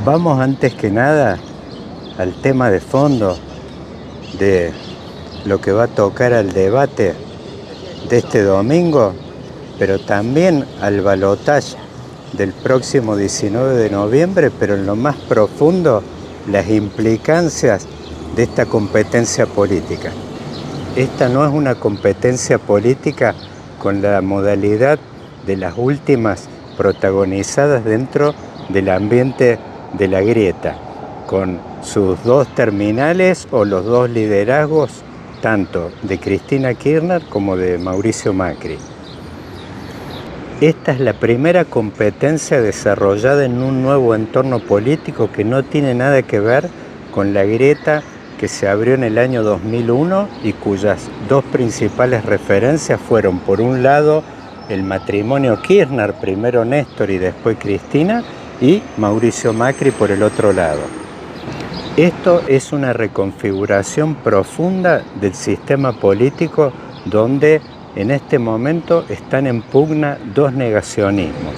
Vamos antes que nada al tema de fondo de lo que va a tocar al debate de este domingo, pero también al balotaje del próximo 19 de noviembre, pero en lo más profundo, las implicancias de esta competencia política. Esta no es una competencia política con la modalidad de las últimas protagonizadas dentro del ambiente de la grieta, con sus dos terminales o los dos liderazgos, tanto de Cristina Kirchner como de Mauricio Macri. Esta es la primera competencia desarrollada en un nuevo entorno político que no tiene nada que ver con la grieta que se abrió en el año 2001 y cuyas dos principales referencias fueron, por un lado, el matrimonio Kirchner, primero Néstor y después Cristina, y Mauricio Macri por el otro lado. Esto es una reconfiguración profunda del sistema político donde en este momento están en pugna dos negacionismos.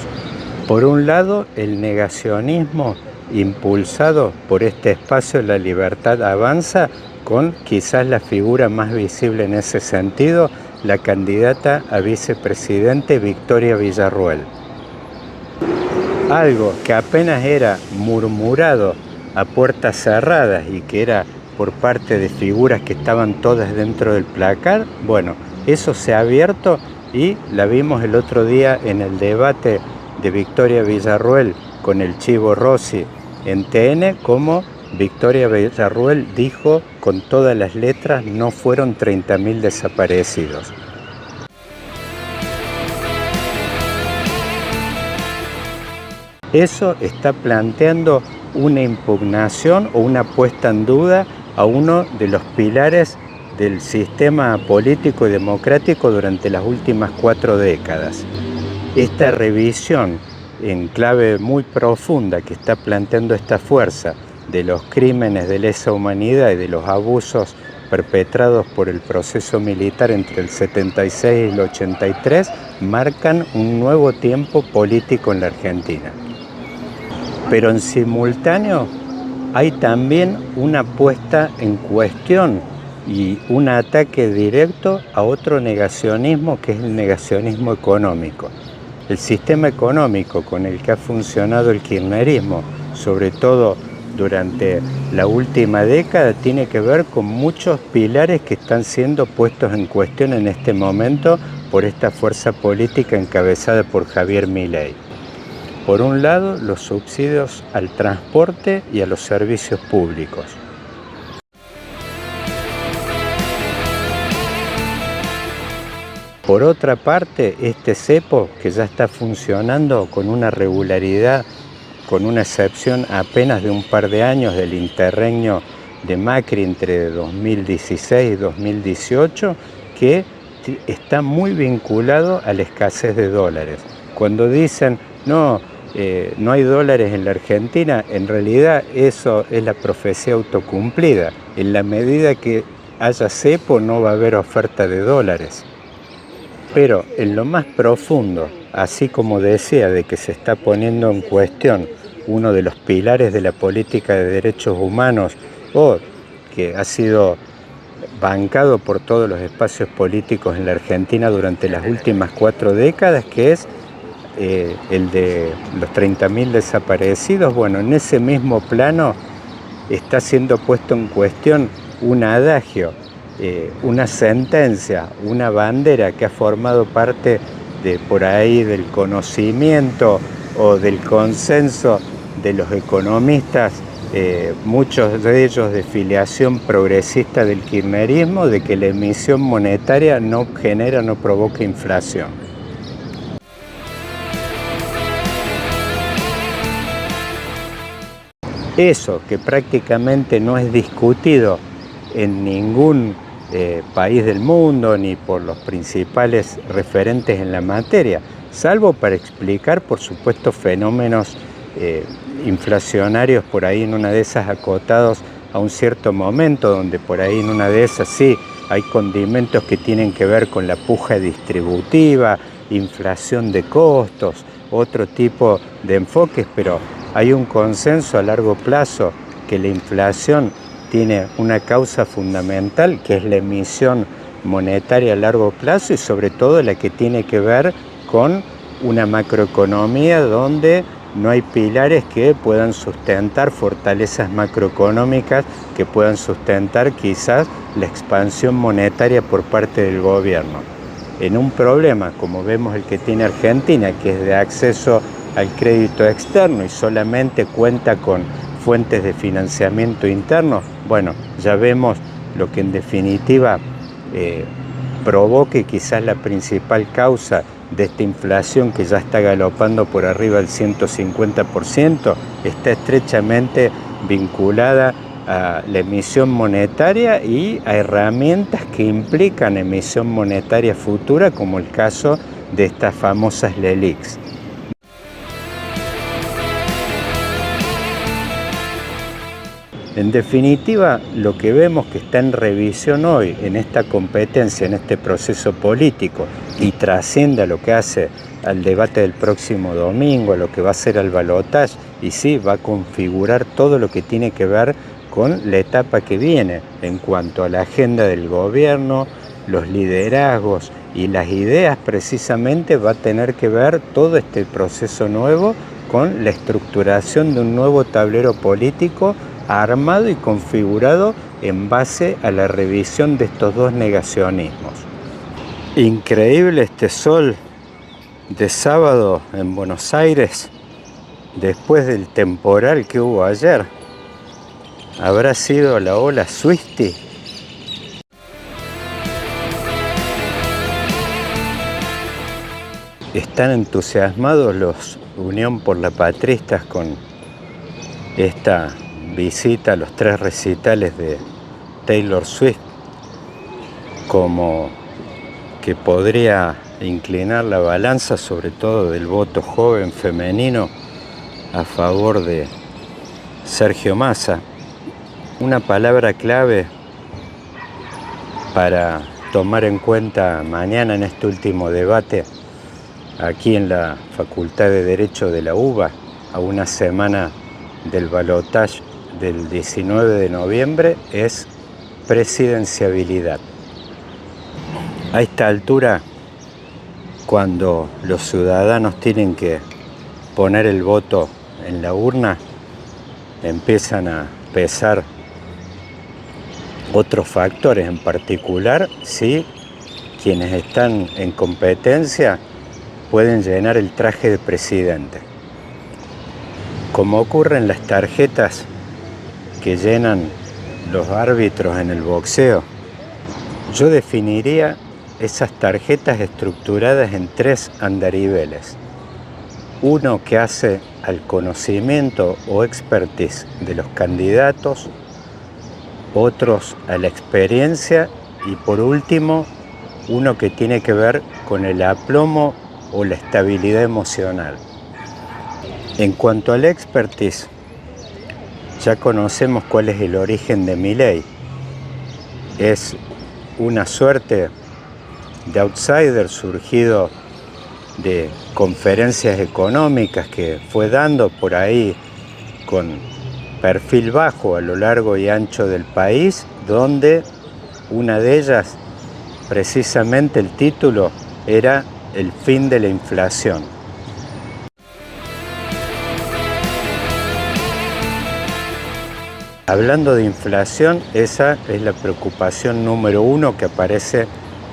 Por un lado, el negacionismo impulsado por este espacio de la libertad avanza, con quizás la figura más visible en ese sentido, la candidata a vicepresidente Victoria Villarruel. Algo que apenas era murmurado a puertas cerradas y que era por parte de figuras que estaban todas dentro del placar, bueno, eso se ha abierto y la vimos el otro día en el debate de Victoria Villarruel con el Chivo Rossi en TN, como Victoria Villarruel dijo con todas las letras: no fueron 30.000 desaparecidos. Eso está planteando una impugnación o una puesta en duda a uno de los pilares del sistema político y democrático durante las últimas 4 décadas. Esta revisión en clave muy profunda que está planteando esta fuerza de los crímenes de lesa humanidad y de los abusos perpetrados por el proceso militar entre el 76 y el 83 marcan un nuevo tiempo político en la Argentina. Pero en simultáneo hay también una puesta en cuestión y un ataque directo a otro negacionismo, que es el negacionismo económico. El sistema económico con el que ha funcionado el kirchnerismo, sobre todo durante la última década, tiene que ver con muchos pilares que están siendo puestos en cuestión en este momento por esta fuerza política encabezada por Javier Milei. Por un lado, los subsidios al transporte y a los servicios públicos. Por otra parte, este cepo, que ya está funcionando con una regularidad, con una excepción apenas de un par de años del interregno de Macri entre 2016 y 2018, que está muy vinculado a la escasez de dólares. Cuando dicen, no hay dólares en la Argentina, en realidad eso es la profecía autocumplida. En la medida que haya cepo no va a haber oferta de dólares. Pero en lo más profundo, así como decía, de que se está poniendo en cuestión uno de los pilares de la política de derechos humanos, o que ha sido bancado por todos los espacios políticos en la Argentina durante las últimas 4 décadas, que es el de los 30.000 desaparecidos. Bueno, en ese mismo plano está siendo puesto en cuestión un adagio, una sentencia, una bandera que ha formado parte de por ahí del conocimiento o del consenso de los economistas, muchos de ellos de filiación progresista del kirchnerismo, de que la emisión monetaria no provoca inflación. Eso que prácticamente no es discutido en ningún país del mundo ni por los principales referentes en la materia, salvo para explicar, por supuesto, fenómenos inflacionarios por ahí en una de esas acotados a un cierto momento, donde por ahí en una de esas sí hay condimentos que tienen que ver con la puja distributiva, inflación de costos, otro tipo de enfoques, pero Hay un consenso a largo plazo que la inflación tiene una causa fundamental, que es la emisión monetaria a largo plazo y sobre todo la que tiene que ver con una macroeconomía donde no hay pilares que puedan sustentar, fortalezas macroeconómicas que puedan sustentar quizás la expansión monetaria por parte del gobierno. En un problema como vemos el que tiene Argentina, que es de acceso al crédito externo y solamente cuenta con fuentes de financiamiento interno, bueno, ya vemos lo que en definitiva provoque quizás la principal causa de esta inflación que ya está galopando por arriba del 150%, está estrechamente vinculada a la emisión monetaria y a herramientas que implican emisión monetaria futura, como el caso de estas famosas LELIQs. En definitiva, lo que vemos que está en revisión hoy, en esta competencia, en este proceso político, y trasciende a lo que hace al debate del próximo domingo, a lo que va a ser al balotaje, y sí, va a configurar todo lo que tiene que ver con la etapa que viene en cuanto a la agenda del gobierno, los liderazgos y las ideas. Precisamente va a tener que ver todo este proceso nuevo con la estructuración de un nuevo tablero político armado y configurado en base a la revisión de estos dos negacionismos. Increíble este sol de sábado en Buenos Aires, después del temporal que hubo ayer. ¿Habrá sido la ola Swiftie? Están entusiasmados los Unión por la Patristas con esta visita a los 3 recitales de Taylor Swift, como que podría inclinar la balanza, sobre todo del voto joven femenino, a favor de Sergio Massa. Una palabra clave para tomar en cuenta mañana en este último debate aquí en la Facultad de Derecho de la UBA, a una semana del balotaje del 19 de noviembre, es presidenciabilidad. A esta altura, cuando los ciudadanos tienen que poner el voto en la urna, empiezan a pesar otros factores, en particular si quienes están en competencia pueden llenar el traje de presidente. Como ocurre en las tarjetas que llenan los árbitros en el boxeo, yo definiría esas tarjetas estructuradas en 3 andariveles. Uno que hace al conocimiento o expertise de los candidatos, otros a la experiencia y por último uno que tiene que ver con el aplomo o la estabilidad emocional. En cuanto al expertise, ya conocemos cuál es el origen de Milei. Es una suerte de outsider surgido de conferencias económicas que fue dando por ahí con perfil bajo a lo largo y ancho del país, donde una de ellas, precisamente el título, era el fin de la inflación. Hablando de inflación, esa es la preocupación número 1 que aparece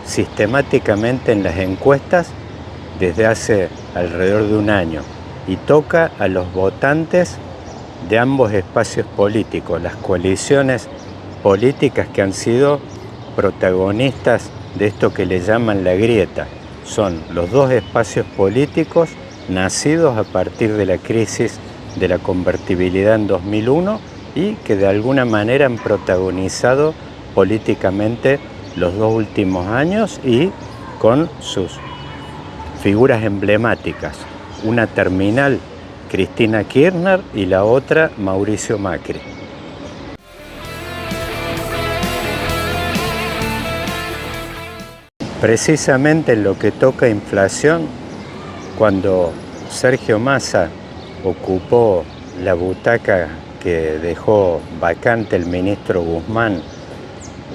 sistemáticamente en las encuestas desde hace alrededor de un año y toca a los votantes de ambos espacios políticos, las coaliciones políticas que han sido protagonistas de esto que le llaman la grieta. Son los dos espacios políticos nacidos a partir de la crisis de la convertibilidad en 2001 y que de alguna manera han protagonizado políticamente los 2 últimos años y con sus figuras emblemáticas, una terminal Cristina Kirchner y la otra Mauricio Macri. Precisamente en lo que toca inflación, cuando Sergio Massa ocupó la butaca que dejó vacante el ministro Guzmán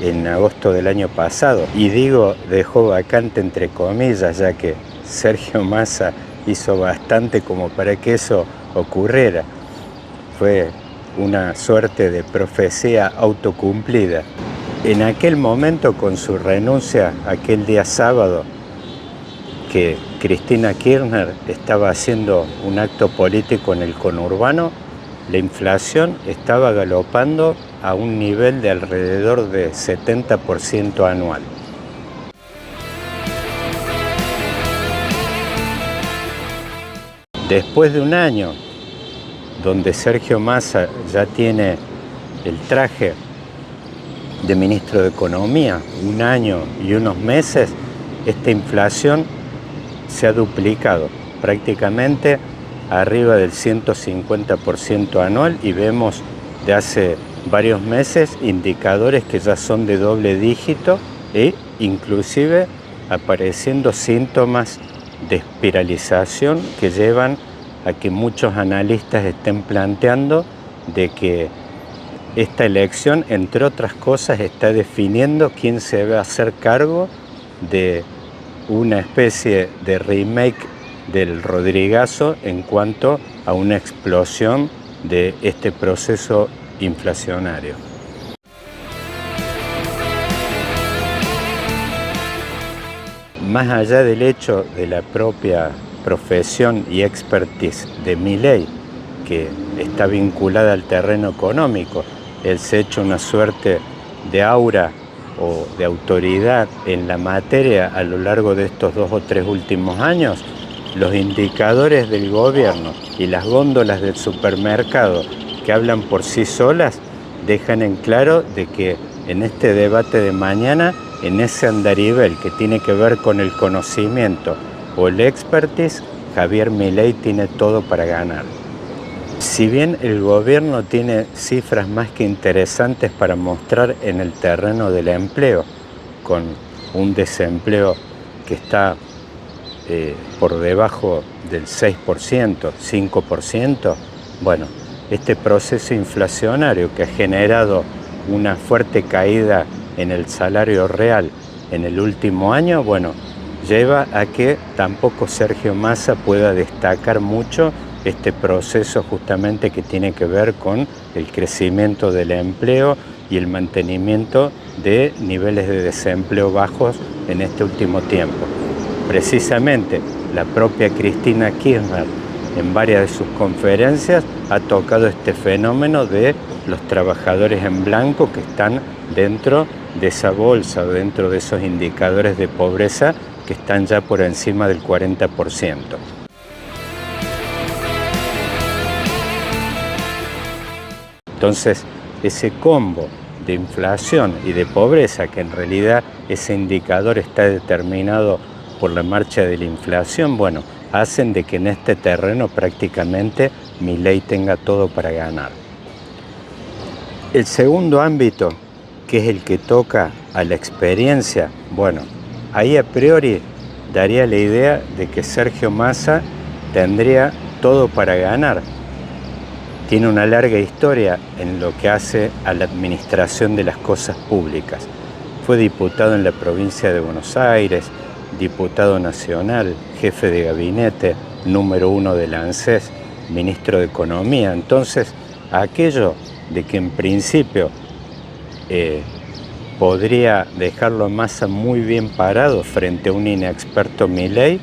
en agosto del año pasado. Y digo dejó vacante entre comillas, ya que Sergio Massa hizo bastante como para que eso ocurriera. Fue una suerte de profecía autocumplida. En aquel momento, con su renuncia, aquel día sábado, que Cristina Kirchner estaba haciendo un acto político en el conurbano, la inflación estaba galopando a un nivel de alrededor de 70% anual. Después de un año, donde Sergio Massa ya tiene el traje de ministro de Economía, un año y unos meses, esta inflación se ha duplicado, prácticamente arriba del 150% anual, y vemos de hace varios meses indicadores que ya son de doble dígito e inclusive apareciendo síntomas de espiralización que llevan a que muchos analistas estén planteando de que esta elección, entre otras cosas, está definiendo quién se va a hacer cargo de una especie de remake del Rodrigazo en cuanto a una explosión de este proceso inflacionario. Más allá del hecho de la propia profesión y expertise de Milei, que está vinculada al terreno económico, él se ha hecho una suerte de aura o de autoridad en la materia a lo largo de estos 2 o 3 últimos años, los indicadores del gobierno y las góndolas del supermercado que hablan por sí solas dejan en claro de que en este debate de mañana, en ese andarivel que tiene que ver con el conocimiento o el expertise, Javier Milei tiene todo para ganar. Si bien el gobierno tiene cifras más que interesantes para mostrar en el terreno del empleo, con un desempleo que está por debajo del 6%, 5%, bueno, este proceso inflacionario que ha generado una fuerte caída en el salario real en el último año, bueno, lleva a que tampoco Sergio Massa pueda destacar mucho este proceso justamente que tiene que ver con el crecimiento del empleo y el mantenimiento de niveles de desempleo bajos en este último tiempo. Precisamente la propia Cristina Kirchner en varias de sus conferencias ha tocado este fenómeno de los trabajadores en blanco que están dentro de esa bolsa, dentro de esos indicadores de pobreza que están ya por encima del 40%. Entonces, ese combo de inflación y de pobreza, que en realidad ese indicador está determinado por la marcha de la inflación, bueno, hacen de que en este terreno prácticamente Milei tenga todo para ganar. El segundo ámbito, que es el que toca a la experiencia, bueno, ahí a priori daría la idea de que Sergio Massa tendría todo para ganar. Tiene una larga historia en lo que hace a la administración de las cosas públicas. Fue diputado en la provincia de Buenos Aires, diputado nacional, jefe de gabinete, número 1 del ANSES, ministro de Economía. Entonces, aquello de que en principio podría dejarlo a Massa muy bien parado frente a un inexperto Milei,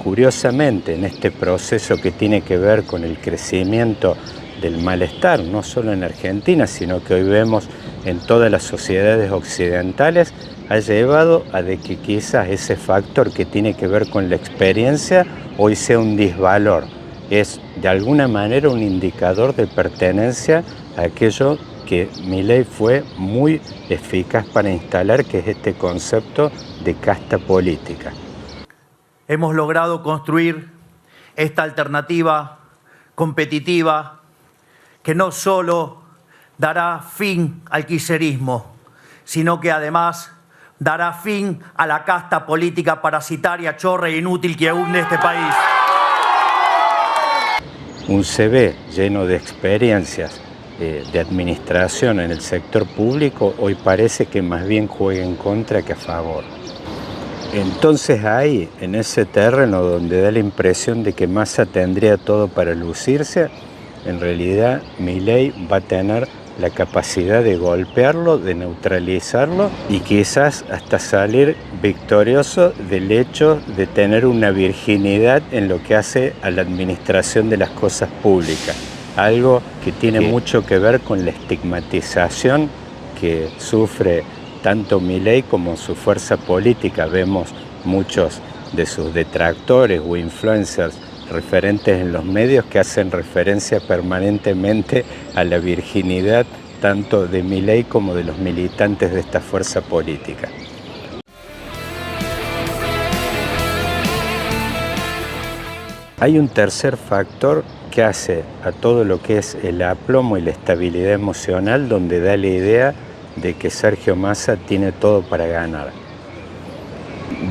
curiosamente en este proceso que tiene que ver con el crecimiento del malestar, no solo en Argentina, sino que hoy vemos en todas las sociedades occidentales, ha llevado a de que quizás ese factor que tiene que ver con la experiencia hoy sea un disvalor. Es de alguna manera un indicador de pertenencia a aquello que Milei fue muy eficaz para instalar, que es este concepto de casta política. Hemos logrado construir esta alternativa competitiva que no solo dará fin al kirchnerismo, sino que además dará fin a la casta política parasitaria, chorra e inútil que hunde este país. un CV lleno de experiencias de administración en el sector público, hoy parece que más bien juega en contra que a favor. Entonces ahí, en ese terreno donde da la impresión de que Massa tendría todo para lucirse, en realidad Milei va a tener la capacidad de golpearlo, de neutralizarlo y quizás hasta salir victorioso del hecho de tener una virginidad en lo que hace a la administración de las cosas públicas. Algo que tiene mucho que ver con la estigmatización que sufre tanto Milei como su fuerza política. Vemos muchos de sus detractores o influencers referentes en los medios que hacen referencia permanentemente a la virginidad tanto de Milei como de los militantes de esta fuerza política. Hay un tercer factor que hace a todo lo que es el aplomo y la estabilidad emocional, donde da la idea de que Sergio Massa tiene todo para ganar.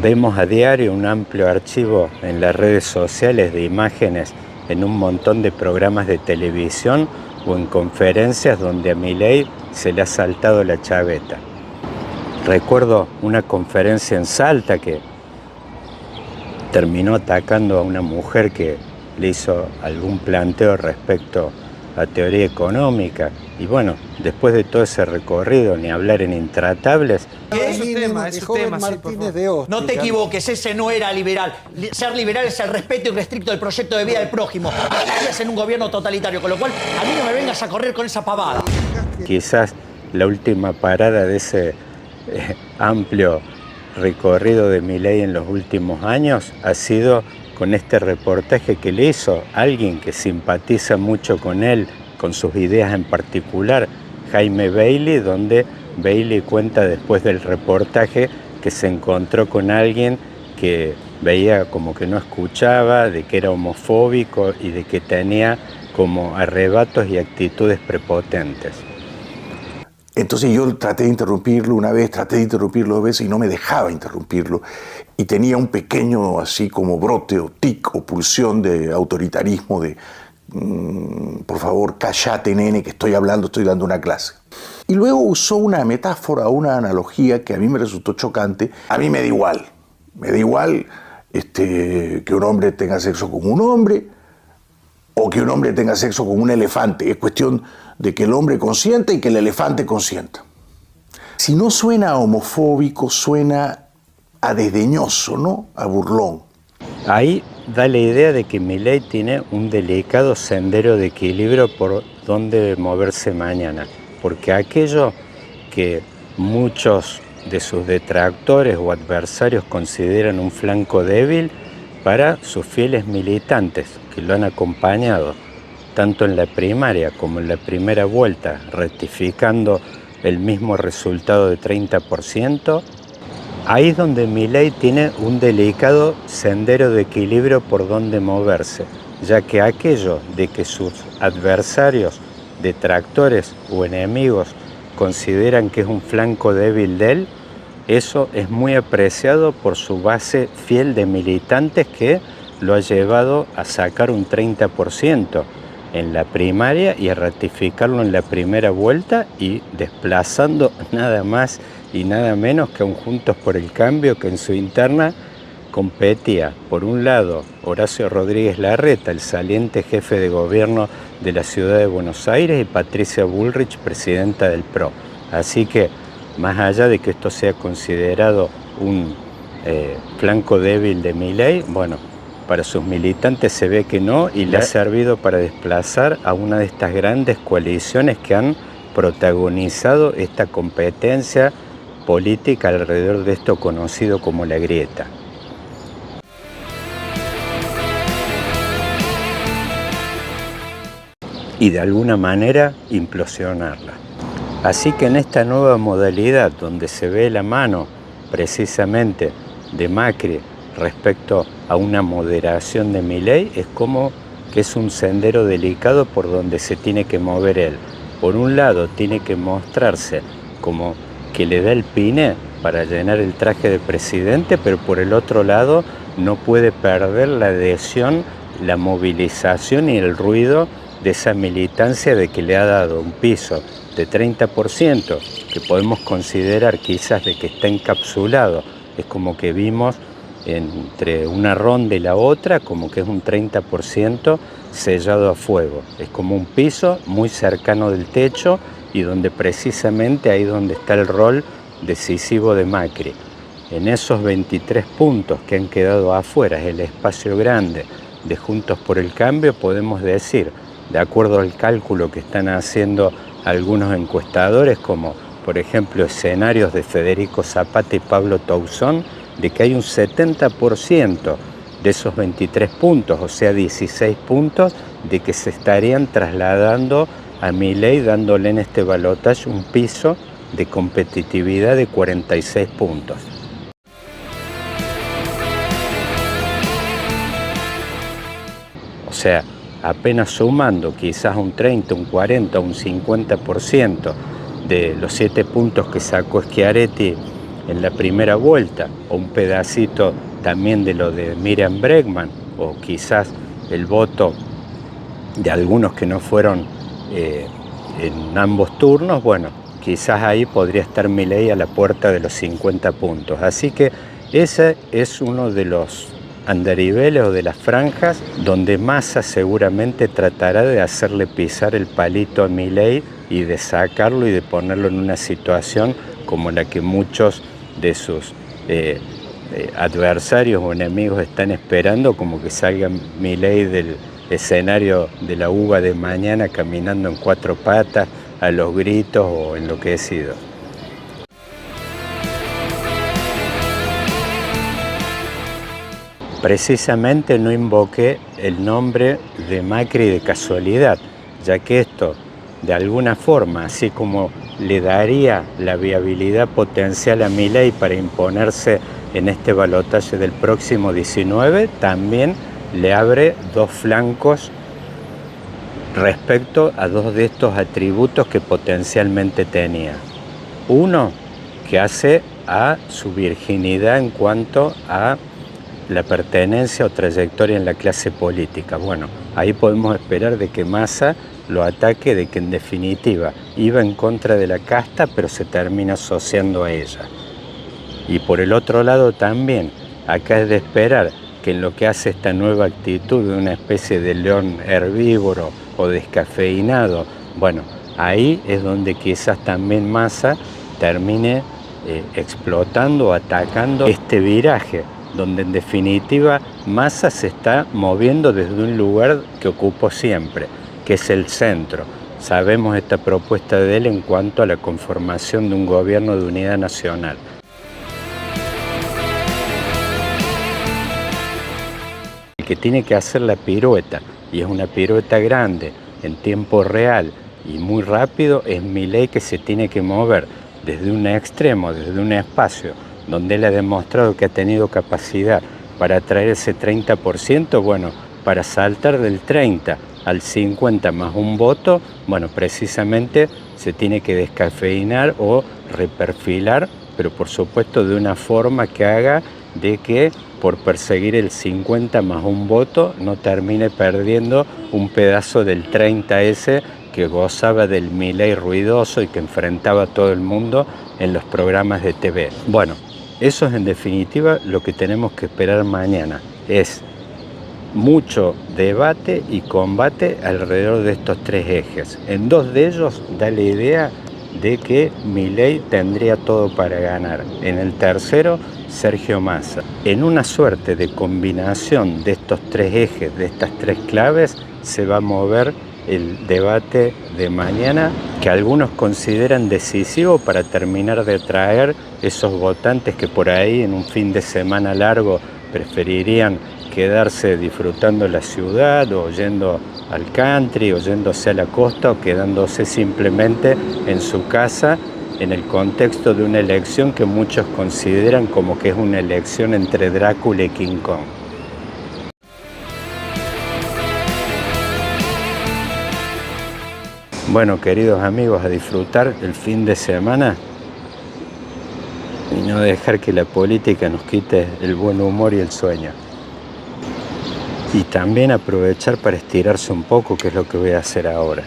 Vemos a diario un amplio archivo en las redes sociales de imágenes en un montón de programas de televisión o en conferencias donde a Milei se le ha saltado la chaveta. Recuerdo una conferencia en Salta que terminó atacando a una mujer que le hizo algún planteo respecto a teoría económica. Y bueno, después de todo ese recorrido, ni hablar en Intratables. Es un tema, sí, No te equivoques, ese no era liberal. Ser liberal es el respeto irrestricto del proyecto de vida del prójimo. Estás en un gobierno totalitario, con lo cual a mí no me vengas a correr con esa pavada. Quizás la última parada de ese amplio recorrido de Milei en los últimos años ha sido con este reportaje que le hizo alguien que simpatiza mucho con él, con sus ideas en particular, Jaime Bailey, donde Bailey cuenta después del reportaje que se encontró con alguien que veía como que no escuchaba, de que era homofóbico y de que tenía como arrebatos y actitudes prepotentes. Entonces yo traté de interrumpirlo una vez, traté de interrumpirlo 2 veces y no me dejaba interrumpirlo. Y tenía un pequeño así como brote o tic o pulsión de autoritarismo, de por favor, cállate nene que estoy hablando, estoy dando una clase. Y luego usó una metáfora, una analogía que a mí me resultó chocante. A mí me da igual que un hombre tenga sexo con un hombre o que un hombre tenga sexo con un elefante. Es cuestión de que el hombre consienta y que el elefante consienta. Si no suena homofóbico, suena a desdeñoso, ¿no? A burlón. Ahí da la idea de que Milei tiene un delicado sendero de equilibrio por donde moverse mañana, porque aquello que muchos de sus detractores o adversarios consideran un flanco débil, para sus fieles militantes que lo han acompañado tanto en la primaria como en la primera vuelta, rectificando el mismo resultado de 30%, ahí es donde Milei tiene un delicado sendero de equilibrio por donde moverse, ya que aquello de que sus adversarios, detractores o enemigos consideran que es un flanco débil de él, eso es muy apreciado por su base fiel de militantes que lo ha llevado a sacar un 30% en la primaria y a ratificarlo en la primera vuelta y desplazando nada más y nada menos que a un Juntos por el Cambio que en su interna competía, por un lado, Horacio Rodríguez Larreta, el saliente jefe de gobierno de la ciudad de Buenos Aires, y Patricia Bullrich, presidenta del PRO. Así que, más allá de que esto sea considerado un flanco débil de Milei, bueno, para sus militantes se ve que no, y le ha servido para desplazar a una de estas grandes coaliciones que han protagonizado esta competencia política alrededor de esto conocido como la grieta. Y de alguna manera implosionarla. Así que en esta nueva modalidad donde se ve la mano precisamente de Macri respecto a una moderación de Milei, es como que es un sendero delicado por donde se tiene que mover él. Por un lado tiene que mostrarse como que le da el pine para llenar el traje de presidente, pero por el otro lado no puede perder la adhesión la movilización y el ruido de esa militancia de que le ha dado un piso de 30%, que podemos considerar quizás de que está encapsulado. Es como que vimos entre una ronda y la otra, como que es un 30% sellado a fuego. Es como un piso muy cercano del techo y donde precisamente ahí donde está el rol decisivo de Macri. En esos 23 puntos que han quedado afuera, el espacio grande de Juntos por el Cambio, podemos decir, de acuerdo al cálculo que están haciendo algunos encuestadores, como por ejemplo escenarios de Federico Zapata y Pablo Toussaint, de que hay un 70% de esos 23 puntos, o sea 16 puntos, de que se estarían trasladando a Milei, dándole en este balotaje un piso de competitividad de 46 puntos. O sea, apenas sumando quizás un 30, un 40, un 50% de los 7 puntos que sacó Schiaretti en la primera vuelta, o un pedacito también de lo de Miriam Bregman, o quizás el voto de algunos que no fueron en ambos turnos, bueno, quizás ahí podría estar Milei a la puerta de los 50 puntos. Así que ese es uno de los andariveles o de las franjas donde Massa seguramente tratará de hacerle pisar el palito a Milei y de sacarlo y de ponerlo en una situación como la que muchos de sus adversarios o enemigos están esperando, como que salga Milei del escenario de la uva de mañana caminando en 4 patas, a los gritos o enloquecido. Precisamente no invoqué el nombre de Macri de casualidad, ya que esto, de alguna forma, así como le daría la viabilidad potencial a Milei para imponerse en este balotaje del próximo 19, también le abre 2 flancos respecto a 2 de estos atributos que potencialmente tenía. Uno, que hace a su virginidad en cuanto a la pertenencia o trayectoria en la clase política. Bueno, ahí podemos esperar de que Massa lo ataque, de que en definitiva iba en contra de la casta, pero se termina asociando a ella. Y por el otro lado también, acá es de esperar que en lo que hace esta nueva actitud de una especie de león herbívoro o descafeinado, bueno, ahí es donde quizás también Massa termine explotando o atacando este viraje, donde en definitiva Massa se está moviendo desde un lugar que ocupó siempre, que es el centro. Sabemos esta propuesta de él en cuanto a la conformación de un gobierno de unidad nacional. El que tiene que hacer la pirueta, y es una pirueta grande, en tiempo real y muy rápido, es Milei, que se tiene que mover desde un extremo, desde un espacio donde él ha demostrado que ha tenido capacidad para atraer ese 30%, bueno, para saltar del 30 al 50 más un voto, bueno, precisamente se tiene que descafeinar o reperfilar, pero por supuesto de una forma que haga de que por perseguir el 50 más un voto no termine perdiendo un pedazo del 30 ese que gozaba del Milei ruidoso y que enfrentaba a todo el mundo en los programas de TV. Bueno, eso es en definitiva lo que tenemos que esperar mañana. Es mucho debate y combate alrededor de estos 3 ejes. En 2 de ellos da la idea de que Milei tendría todo para ganar. En el tercero, Sergio Massa. En una suerte de combinación de estos 3 ejes, de estas 3 claves, se va a mover el debate de mañana, que algunos consideran decisivo para terminar de atraer esos votantes que por ahí en un fin de semana largo preferirían quedarse disfrutando la ciudad o yendo al country o yéndose a la costa o quedándose simplemente en su casa en el contexto de una elección que muchos consideran como que es una elección entre Drácula y King Kong. Bueno, queridos amigos, a disfrutar el fin de semana y no dejar que la política nos quite el buen humor y el sueño. y también aprovechar para estirarse un poco, que es lo que voy a hacer ahora.